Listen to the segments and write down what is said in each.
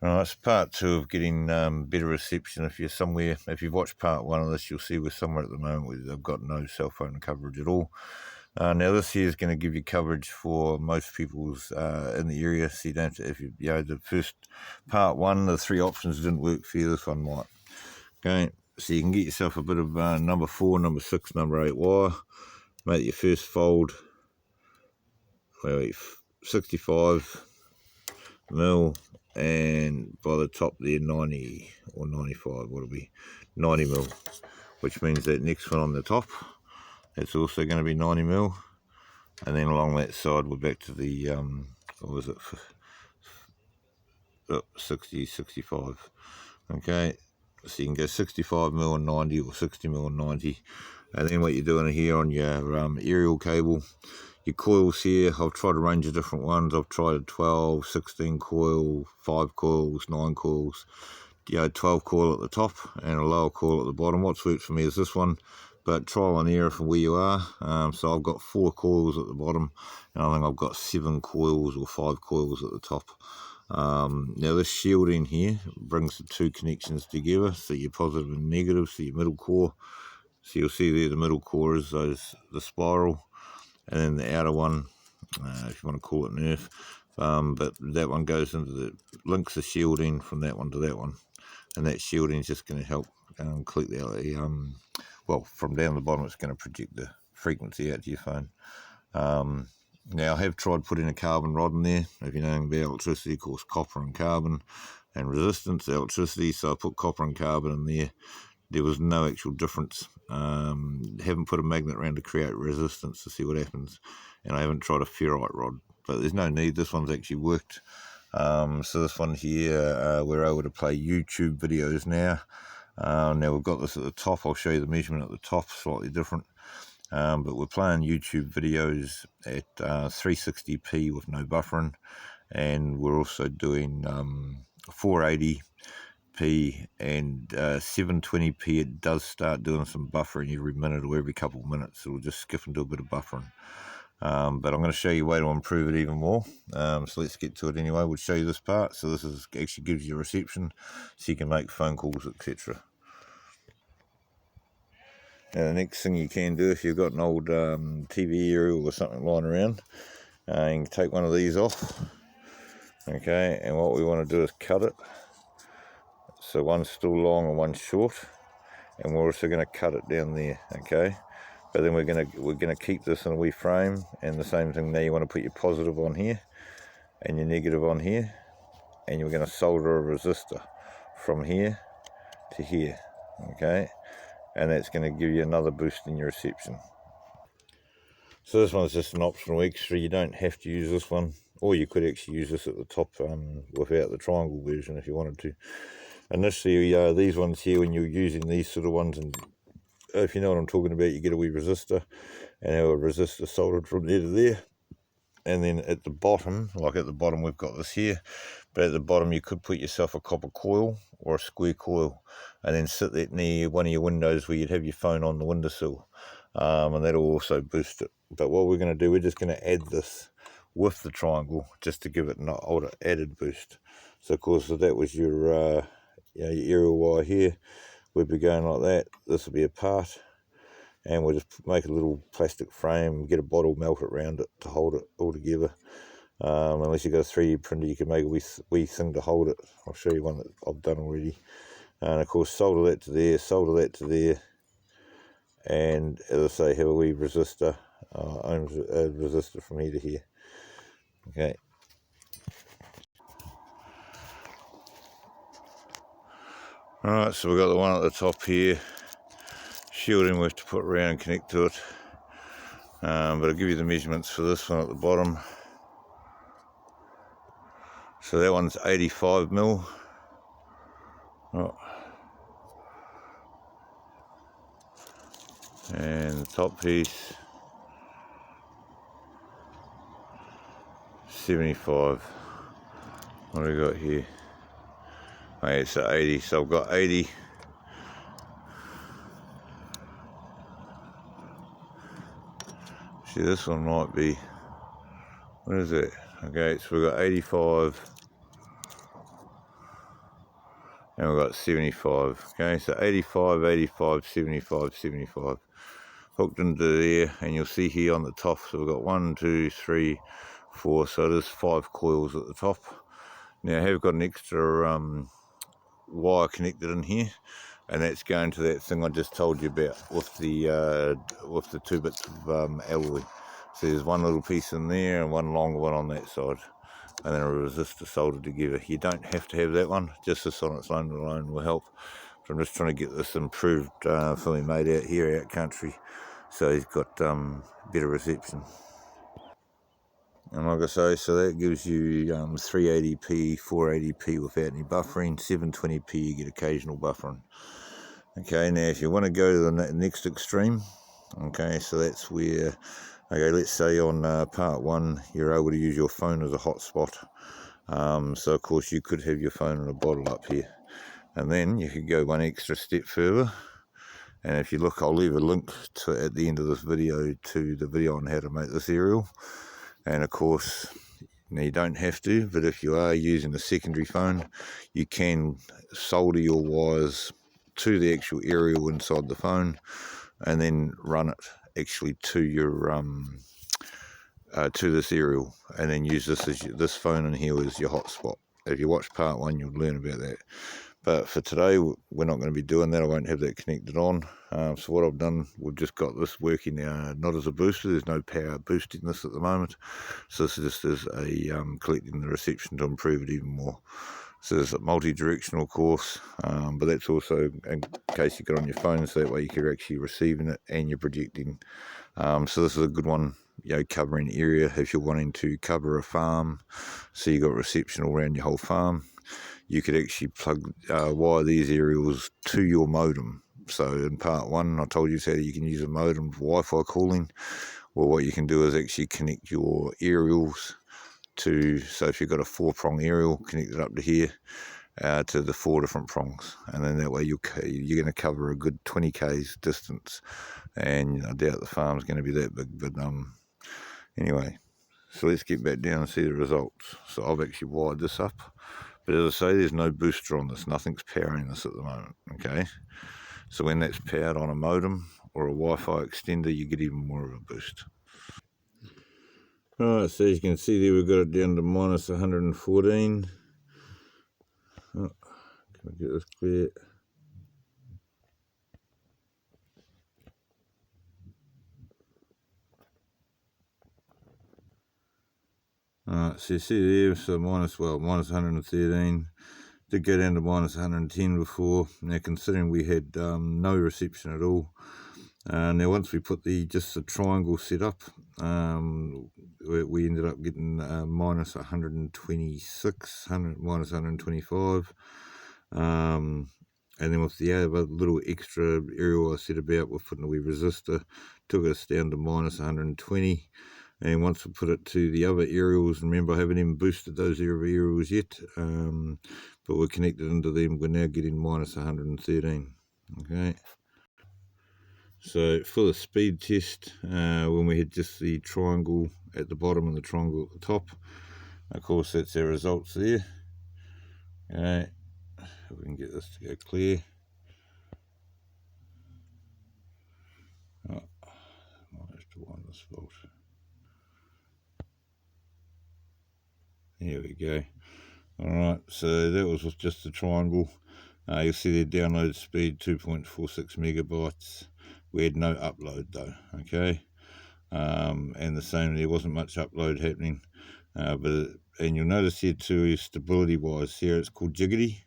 Right, it's part 2 of getting better reception. If you've watched part 1 of this, you'll see we're somewhere at the moment where they've got no cell phone coverage at all. Now this here is going to give you coverage for most people's in the area, so you don't. The first part 1, the 3 options didn't work for you. This one might. Okay, so you can get yourself a bit of number 4, number 6, number 8 wire. Make your first fold. 65 mil, and by the top there 90 or 95, what'll be 90 mil, which means that next one on the top, that's also going to be 90 mil, and then along that side we're back to the what was it, 60, 65. Okay, so you can go 65 mil and 90, or 60 mil and 90, and then what you're doing here on your aerial cable, your coils here, I've tried a range of different ones. I've tried a 12, 16 coil, 5 coils, 9 coils, 12 coil at the top and a lower coil at the bottom. What's worked for me is this one, but trial and error from where you are. So I've got 4 coils at the bottom, and I think I've got 7 coils or 5 coils at the top. Now this shielding here brings the 2 connections together, so your positive and negative, so your middle core. So you'll see there the middle core is the spiral, and then the outer one, if you want to call it an earth, but that one goes into links the shielding from that one to that one, and that shielding is just going to help collect the well, from down the bottom it's going to project the frequency out to your phone. Now I have tried putting a carbon rod in there. If you know anything about electricity, of course, copper and carbon and resistance, electricity, so I put copper and carbon in there. There was no actual difference. Haven't put a magnet around to create resistance to see what happens, and I haven't tried a ferrite rod, but there's no need. This one's actually worked. So this one here, we're able to play YouTube videos now. Now we've got this at the top. I'll show you the measurement at the top, slightly different, but we're playing YouTube videos at 360p with no buffering, and we're also doing 480p and 720p. It does start doing some buffering every minute or every couple of minutes. It'll just skip and do a bit of buffering. But I'm going to show you a way to improve it even more. So let's get to it anyway. We'll show you this part. So this actually gives you a reception, so you can make phone calls, etc. Now the next thing you can do, if you've got an old TV aerial or something lying around, you can take one of these off. Okay, and what we want to do is cut it. So one's still long and one's short, and we're also going to cut it down there. Okay, but then we're going to keep this in a wee frame, and the same thing. Now you want to put your positive on here and your negative on here, and you're going to solder a resistor from here to here. Okay, and that's going to give you another boost in your reception. So this one's just an optional extra. You don't have to use this one, or you could actually use this at the top without the triangle version if you wanted to. Initially, these ones here, when you're using these sort of ones, and if you know what I'm talking about, you get a wee resistor and have a resistor soldered from there to there. And then at the bottom, like at the bottom we've got this here, but at the bottom you could put yourself a copper coil or a square coil, and then sit that near one of your windows where you'd have your phone on the windowsill, and that'll also boost it. But what we're going to do, we're just going to add this with the triangle just to give it an added boost. So of course if that was your aerial wire here, we'd be going like that. This will be a part, and we'll just make a little plastic frame, get a bottle, melt it around it to hold it all together. Unless you've got a 3D printer, you can make a wee thing to hold it. I'll show you one that I've done already. And of course solder that to there, solder that to there, and as I say, have a wee resistor, ohms resistor from here to here. Okay. Alright, so we've got the one at the top here, shielding we have to put around and connect to it, but I'll give you the measurements for this one at the bottom. So that one's 85 mil. Oh. And the top piece 75. What do we got here? Oh, yeah, it's 80, so I've got 80. See, this one might be, what is it? Okay, so we've got 85. and we've got 75. Okay, so 85, 85, 75, 75. Hooked into there, and you'll see here on the top, so we've got 1, 2, 3, 4, so there's 5 coils at the top. Now I have got an extra wire connected in here, and that's going to that thing I just told you about with the 2 bits of alloy. So there's one little piece in there and one longer one on that side, and then a resistor soldered together. You don't have to have that one, just this on its own alone will help. So I'm just trying to get this improved for me mate out here out country, so he's got better reception. And like I say, so that gives you 380p, 480p without any buffering, 720p you get occasional buffering. Okay, now if you want to go to the next extreme, okay, so that's where, okay, let's say on part 1 you're able to use your phone as a hotspot. So of course you could have your phone in a bottle up here, and then you could go one extra step further. And if you look, I'll leave a link to at the end of this video to the video on how to make this aerial. And of course, now you don't have to, but if you are using a secondary phone, you can solder your wires to the actual aerial inside the phone, and then run it actually to your to this aerial, and then use this as this phone in here as your hotspot. If you watch part 1, you'll learn about that. But for today, we're not going to be doing that. I won't have that connected on. So what I've done, we've just got this working not as a booster. There's no power boosting this at the moment. So this just is a collecting the reception to improve it even more. So there's a multi-directional course, but that's also in case you get on your phone, so that way you're actually receiving it and you're projecting. So this is a good one, you know, covering area if you're wanting to cover a farm, so you got reception all around your whole farm. You could actually wire these aerials to your modem. So in part 1, I told you how you can use a modem for Wi-Fi calling. Well, what you can do is actually connect your aerials to, so if you've got a 4-prong aerial, connect it up to here, to the 4 different prongs, and then that way you're going to cover a good 20 k's distance. And I doubt the farm's going to be that big, but anyway, so let's get back down and see the results. So I've actually wired this up, but as I say, there's no booster on this. Nothing's powering this at the moment, okay? So when that's powered on a modem or a Wi-Fi extender, you get even more of a boost. Alright, so as you can see there, we've got it down to minus 114. Oh, can I get this clear? Alright, so you see there, so minus 113. Did go down to minus 110 before. Now considering we had no reception at all, now once we put just the triangle set up, we ended up getting minus 126, minus 125, and then with the other little extra aerial I said about with putting a wee resistor, took us down to minus 120. And once we put it to the other aerials, remember I haven't even boosted those aerials yet, but we're connected into them, we're now getting minus 113, okay? So for the speed test, when we had just the triangle at the bottom and the triangle at the top, of course that's our results there. Okay, if we can get this to go clear. Oh, I might have to wind this bolt. There we go. Alright, so that was with just the triangle. You'll see the download speed 2.46 megabytes. We had no upload though, okay? And the same, there wasn't much upload happening. And you'll notice here too, stability wise, here it's called jiggity.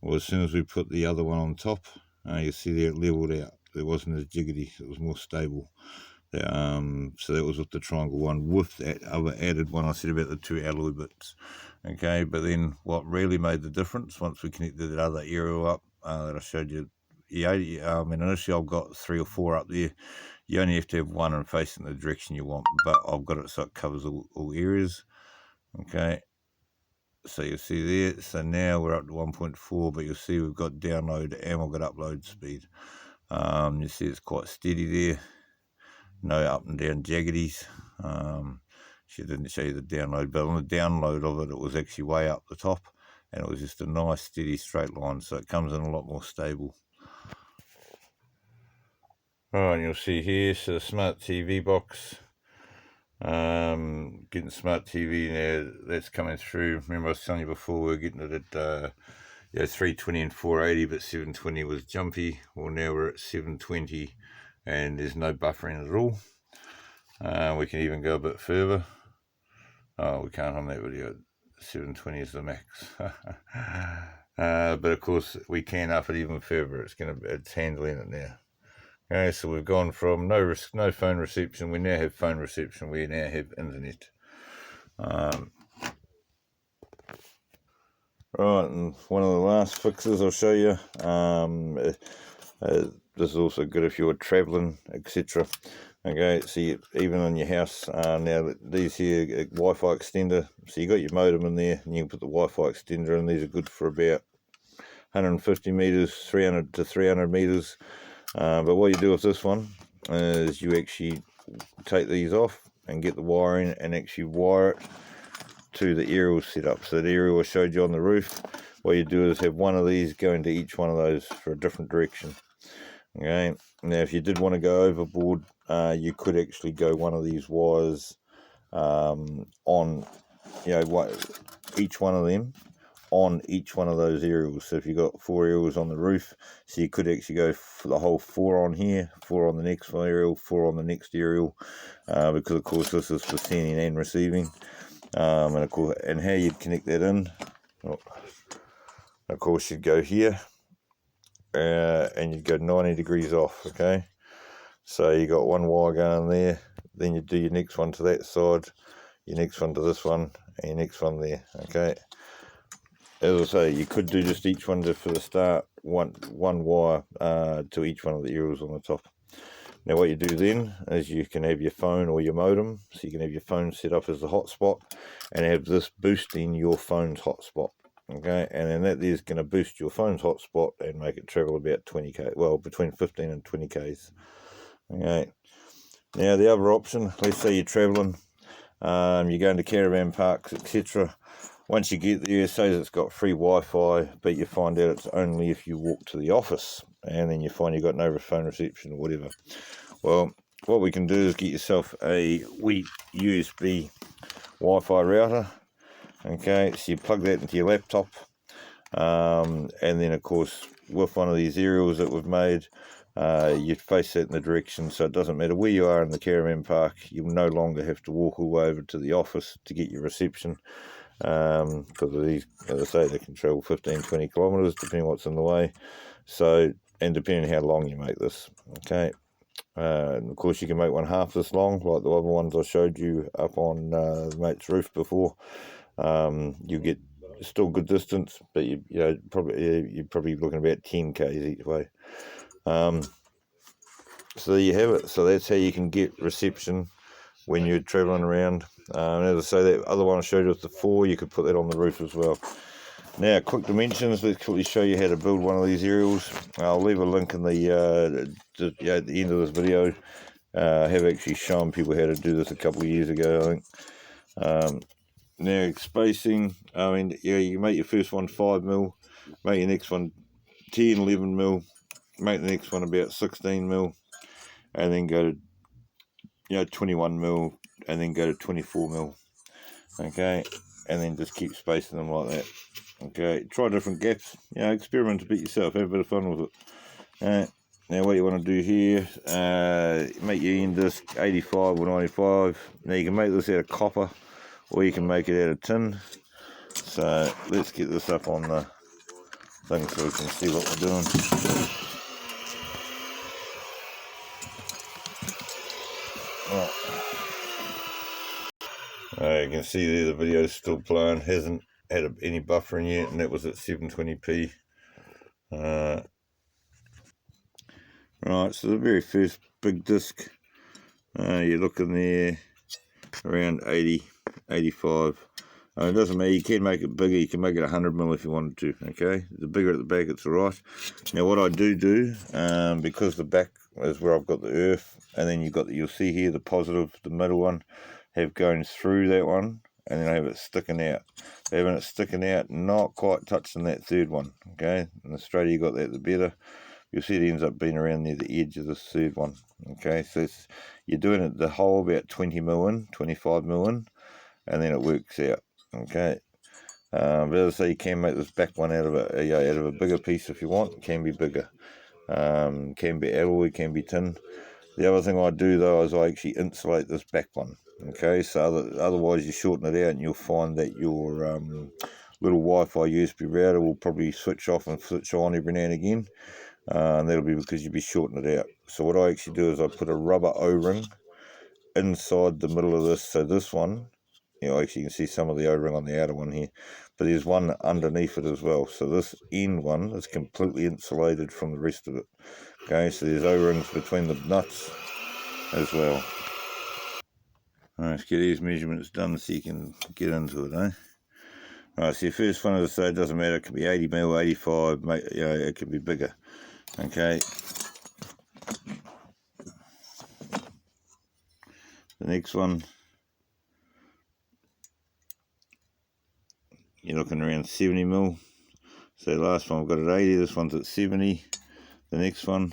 Well, as soon as we put the other one on top, you'll see there it leveled out. It wasn't as jiggity, it was more stable. So that was with the triangle one. With that other added one I said about the 2 alloy bits, okay? But then what really made the difference, once we connected that other aerial up that I showed you, I mean initially I've got 3 or 4 up there. You only have to have one and facing the direction you want, but I've got it so it covers all areas, okay? So you'll see there, so now we're up to 1.4, but you'll see we've got download and we've got upload speed. You see it's quite steady there. No up and down jaggities. She didn't show you the download, but on the download of it, it was actually way up the top, and it was just a nice steady straight line, so it comes in a lot more stable. Alright, you'll see here, so the smart TV box, getting smart TV now, that's coming through. Remember I was telling you before we were getting it at 320 and 480, but 720 was jumpy. Well, now we're at 720 and there's no buffering at all. We can even go a bit further. Oh, we can't on that video. 720 is the max. But of course we can up it even further. It's handling it now. Okay, so we've gone from no phone reception. We now have phone reception. We now have internet. Right, and one of the last fixes I'll show you. This is also good if you're traveling, etc. Okay, so even on your house, now these here Wi-Fi extender, so you got your modem in there, and you can put the Wi-Fi extender in. These are good for about 150 meters, 300 to 300 meters. But what you do with this one is you actually take these off and get the wiring and actually wire it to the aerial setup. So the aerial I showed you on the roof, what you do is have one of these go into each one of those for a different direction. Okay, now if you did want to go overboard, you could actually go one of these wires on, each one of them on each one of those aerials. So if you got 4 aerials on the roof, so you could actually go for the whole 4 on here, 4 on the next aerial, 4 on the next aerial, because of course this is for sending and receiving. And of course, and how you'd connect that in, of course you'd go here, and you'd go 90 degrees off. Okay, so you got one wire going there, then you do your next one to that side, your next one to this one, and your next one there. Okay, as I say, you could do just each one for the start, one wire to each one of the aerials on the top. Now what you do then is you can have your phone or your modem, so you can have your phone set up as the hotspot and have this boosting your phone's hotspot. Okay, and then that is going to boost your phone's hotspot and make it travel about 20k, well, between 15 and 20 k's. Okay, now the other option, let's say you're traveling, you're going to caravan parks, etc. Once you get there, say that it's got free Wi-Fi, but you find out it's only if you walk to the office, and then you find you've got no phone reception or whatever. Well, what we can do is get yourself a wee USB Wi-Fi router. Okay, so you plug that into your laptop, and then of course with one of these aerials that we've made, you face that in the direction, so it doesn't matter where you are in the caravan park, you'll no longer have to walk all the way over to the office to get your reception, because of these, as I say, they can travel 15-20 kilometers depending what's in the way, so, and depending how long you make this. Okay, and of course you can make one half this long like the other ones I showed you up on the mate's roof before. You get still good distance, but you're probably looking about 10 k's each way. So there you have it. So that's how you can get reception when you're traveling around. And as I say, that other one I showed you with the 4, you could put that on the roof as well. Now, quick dimensions. Let's quickly show you how to build one of these aerials. I'll leave a link in the at the end of this video. I have actually shown people how to do this a couple of years ago, I think. Now, spacing, I mean, you make your first one 5mm, make your next one 10, 11mm, make the next one about 16mm, and then go to 21mm, and then go to 24mm. Okay, and then just keep spacing them like that. Okay, try different gaps, experiment a bit yourself, have a bit of fun with it. Now what you want to do here, make your end disc 85 or 95. Now you can make this out of copper, or you can make it out of tin. So let's get this up on the thing so we can see what we're doing. Right. You can see there the video's still playing, hasn't had any buffering yet, and that was at 720p. Right, so the very first big disc, you're looking there around 80, 85. It doesn't matter, you can make it bigger, you can make it 100mm if you wanted to, okay? The bigger at the back, it's alright. Now what I do, because the back is where I've got the earth, and then you'll see here the positive, the middle one, have going through that one, and then I have it sticking out. Having it sticking out, not quite touching that third one. Okay, in Australia you got that, the better. You'll see it ends up being around near the edge of this third one. Okay, so you're doing it the whole about 20 mil in, 25 mil in, and then it works out. Okay. But as I say, you can make this back one out of a bigger piece if you want. It can be bigger. Can be alloy, can be tin. The other thing I do though is I actually insulate this back one. Okay, so otherwise you shorten it out and you'll find that your little Wi-Fi USB router will probably switch off and switch on every now and again. And that'll be because you'll be shorting it out. So what I actually do is I put a rubber O-ring inside the middle of this. So this one, actually you can see some of the O-ring on the outer one here, but there's one underneath it as well. So this end one is completely insulated from the rest of it. Okay, so there's O-rings between the nuts as well. Alright, let's get these measurements done so you can get into it, eh? Alright, so your first one, as I say, it doesn't matter. It could be 80 mil, 85, it could be bigger. Okay. The next one, you're looking around 70 mil. So the last one we've got at 80, this one's at 70. The next one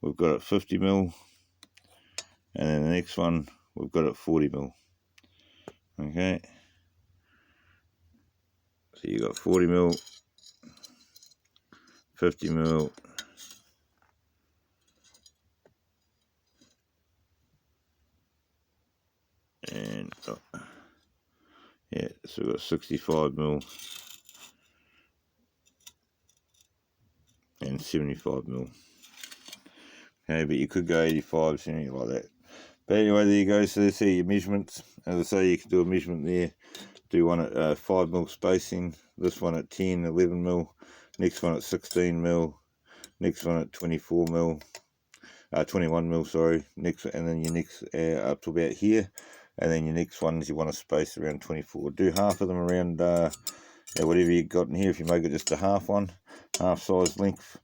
we've got at 50 mil. And then the next one we've got at 40 mil. Okay. So you got 40 mil, 50 mil, and yeah, so we've got 65 mil and 75 mil. Okay, but you could go 85, something like that. But anyway, there you go. So there's your measurements. As I say, you can do a measurement there. Do one at 5 mil spacing. This one at 10, 11 mil. Next one at 16 mil. Next one at 24 mil. 21 mil, sorry. Next, and then your next up to about here. And then your next ones you want to space around 24. Do half of them around whatever you got in here. If you make it just a half one, half size length,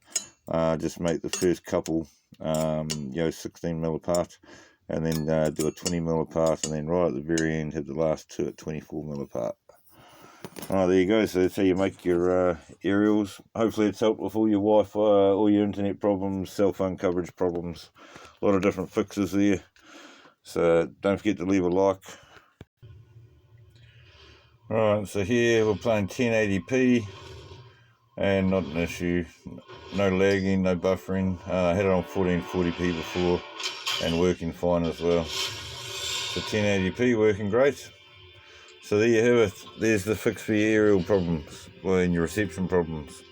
just make the first couple 16 mil apart, and then do a 20 mil apart, and then right at the very end have the last two at 24 mil apart. Oh, there you go. So that's how you make your aerials. Hopefully it's helpful with all your Wi-Fi, all your internet problems, cell phone coverage problems. A lot of different fixes there. So don't forget to leave a like. Alright, so here we're playing 1080p and not an issue. No lagging, no buffering. I had it on 1440p before and working fine as well. So 1080p working great. So there you have it. There's the fix for your aerial problems, and your reception problems.